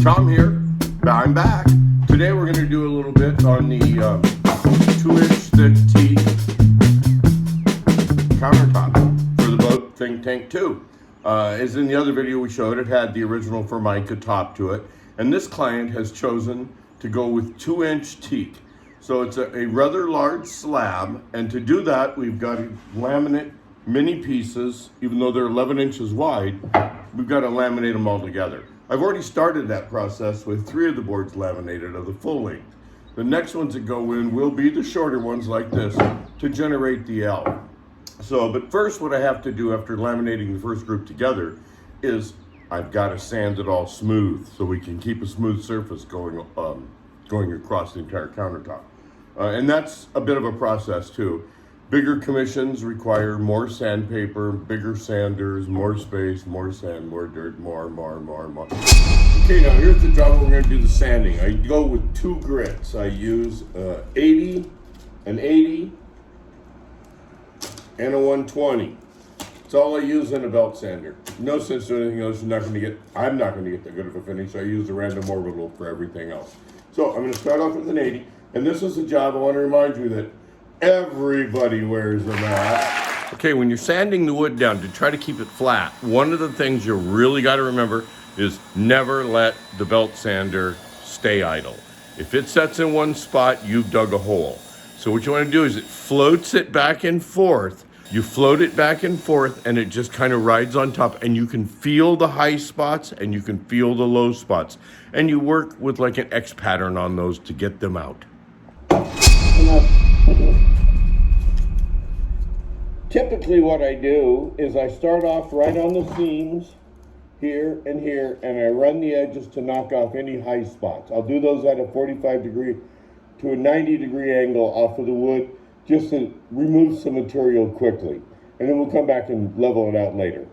Tom here. I'm back. Today we're going to do a little bit on the 2-inch thick Teak countertop for the boat Think Tank 2. As in the other video we showed, it had the original Formica top to it, and this client has chosen to go with 2-inch Teak. So it's a rather large slab, and to do that we've got to laminate many pieces. Even though they're 11 inches wide, we've got to laminate them all together. I've already started that process with 3 of the boards laminated of the full length. The next ones that go in will be the shorter ones like this to generate the L. So, but first what I have to do after laminating the first group together is I've got to sand it all smooth so we can keep a smooth surface going across the entire countertop. And that's a bit of a process too. Bigger commissions require more sandpaper, bigger sanders, more space, more sand, more dirt, more. Okay, now here's the job. We're going to do the sanding. I go with 2 grits. I use an 80, and a 120. That's all I use in a belt sander. No sense doing anything else. I'm not going to get that good of a finish. So I use the random orbital for everything else. So I'm going to start off with an 80, and this is a job I want to remind you that everybody wears a mask. Okay, when you're sanding the wood down to try to keep it flat, one of the things you really got to remember is never let the belt sander stay idle. If it sets in one spot, you've dug a hole. So what you want to do is it floats it back and forth. You float it back and forth, and it just kind of rides on top, and you can feel the high spots and you can feel the low spots. And you work with like an X pattern on those to get them out. Typically what I do is I start off right on the seams here, and I run the edges to knock off any high spots. I'll do those at a 45 degree to a 90 degree angle off of the wood just to remove some material quickly. And then we'll come back and level it out later.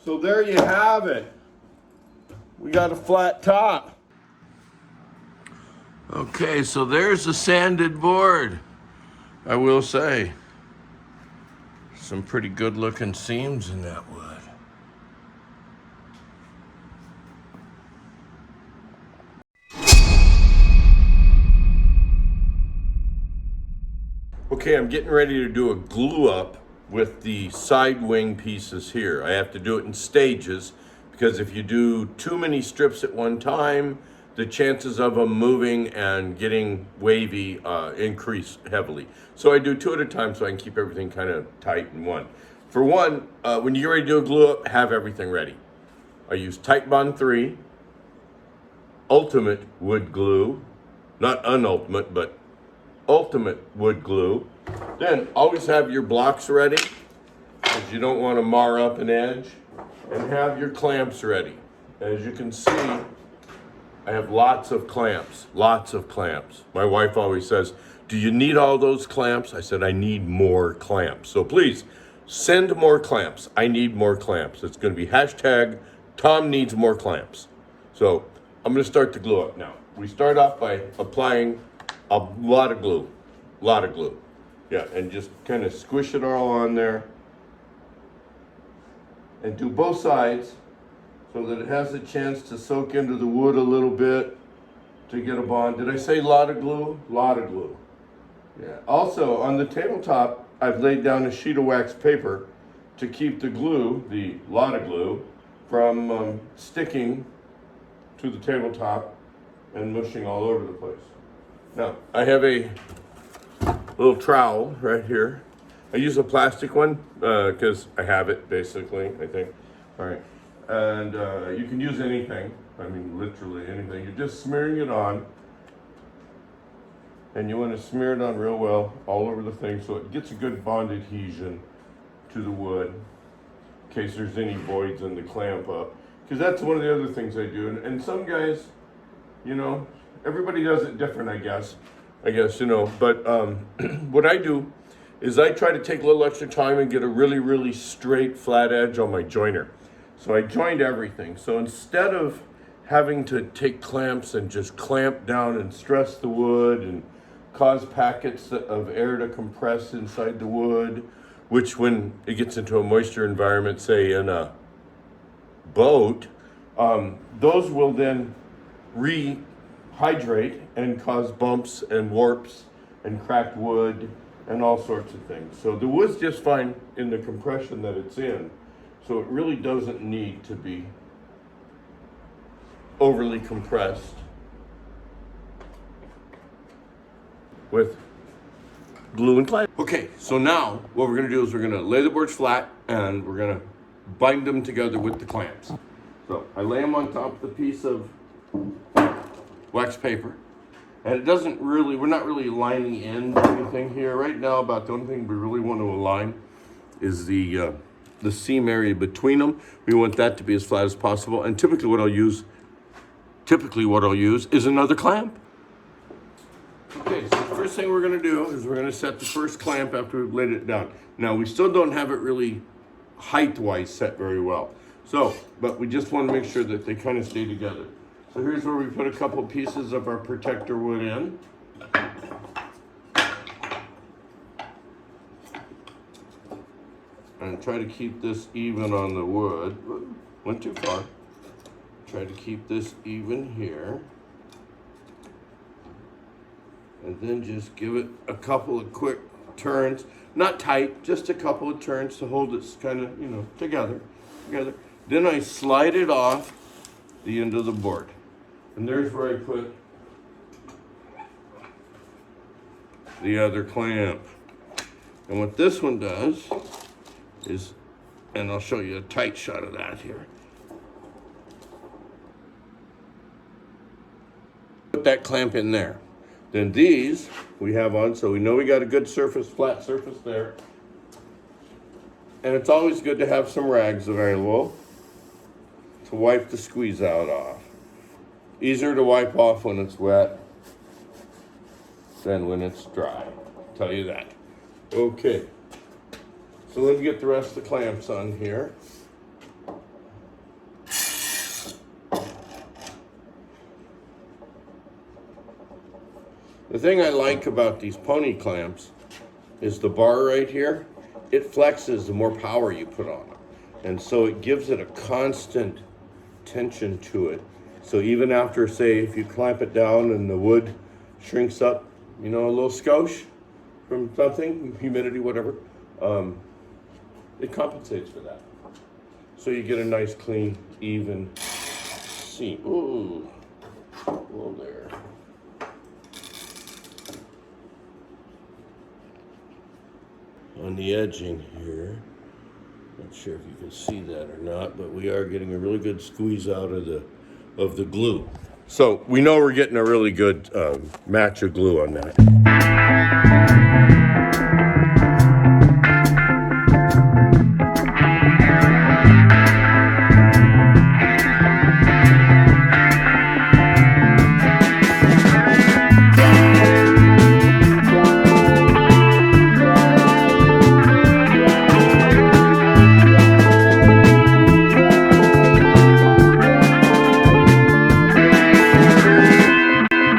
So there you have it. We got a flat top. Okay, so there's the sanded board. I will say, some pretty good looking seams in that wood. Okay, I'm getting ready to do a glue up with the side wing pieces here. I have to do it in stages because if you do too many strips at one time, the chances of them moving and getting wavy increase heavily. So I do 2 at a time so I can keep everything kind of tight in one. For one, when you get ready to do a glue up, have everything ready. I use Titebond 3, Ultimate wood glue, not unultimate, but ultimate wood glue. Then always have your blocks ready because you don't want to mar up an edge, and have your clamps ready. As you can see, I have lots of clamps. My wife always says, "Do you need all those clamps?" I said, "I need more clamps." So please send more clamps. I need more clamps. It's going to be hashtag Tom needs more clamps. So I'm going to start the glue up now. We start off by applying a lot of glue. Yeah, and just kind of squish it all on there. And do both sides so that it has a chance to soak into the wood a little bit to get a bond. Did I say a lot of glue? A lot of glue. Yeah. Also, on the tabletop, I've laid down a sheet of wax paper to keep the glue, the lot of glue, from sticking to the tabletop and mushing all over the place. Now, I have a little trowel right here. I use a plastic one because I have it, basically, I think. All right. And you can use anything. I mean, literally anything. You're just smearing it on. And you want to smear it on real well all over the thing so it gets a good bond adhesion to the wood in case there's any voids in the clamp up. Because that's one of the other things I do. And some guys, you know, everybody does it different, I guess, you know. But what I do is I try to take a little extra time and get a really, really straight, flat edge on my joiner. So I joined everything. So instead of having to take clamps and just clamp down and stress the wood and cause packets of air to compress inside the wood, which when it gets into a moisture environment, say in a boat, those will then rehydrate and cause bumps and warps and cracked wood and all sorts of things. So the wood's just fine in the compression that it's in. So it really doesn't need to be overly compressed with glue and clay. Okay, so now what we're gonna do is we're gonna lay the boards flat and we're gonna bind them together with the clamps. So I lay them on top of the piece of wax paper. And it doesn't really, we're not really lining in anything here. Right now, about the only thing we really want to align is the seam area between them. We want that to be as flat as possible. And typically what I'll use is another clamp. Okay, so the first thing we're gonna do is we're gonna set the first clamp after we've laid it down. Now, we still don't have it really height-wise set very well. So, but we just want to make sure that they kind of stay together. So here's where we put a couple pieces of our protector wood in. And try to keep this even on the wood. Went too far. Try to keep this even here. And then just give it a couple of quick turns. Not tight, just a couple of turns to hold it kind of, you know, together. Then I slide it off the end of the board. And there's where I put the other clamp. And what this one does is, and I'll show you a tight shot of that here. Put that clamp in there. Then these we have on, so we know we got a good surface, flat surface there. And it's always good to have some rags available to wipe the squeeze out off. Easier to wipe off when it's wet than when it's dry, I'll tell you that. Okay, so let me get the rest of the clamps on here. The thing I like about these pony clamps is the bar right here. It flexes the more power you put on it. And so it gives it a constant tension to it. So even after, say, if you clamp it down and the wood shrinks up, you know, a little skosh from something, humidity, whatever, it compensates for that. So you get a nice, clean, even seam. Ooh, a little there. On the edging here, not sure if you can see that or not, but we are getting a really good squeeze out of the glue. So we know we're getting a really good match of glue on that.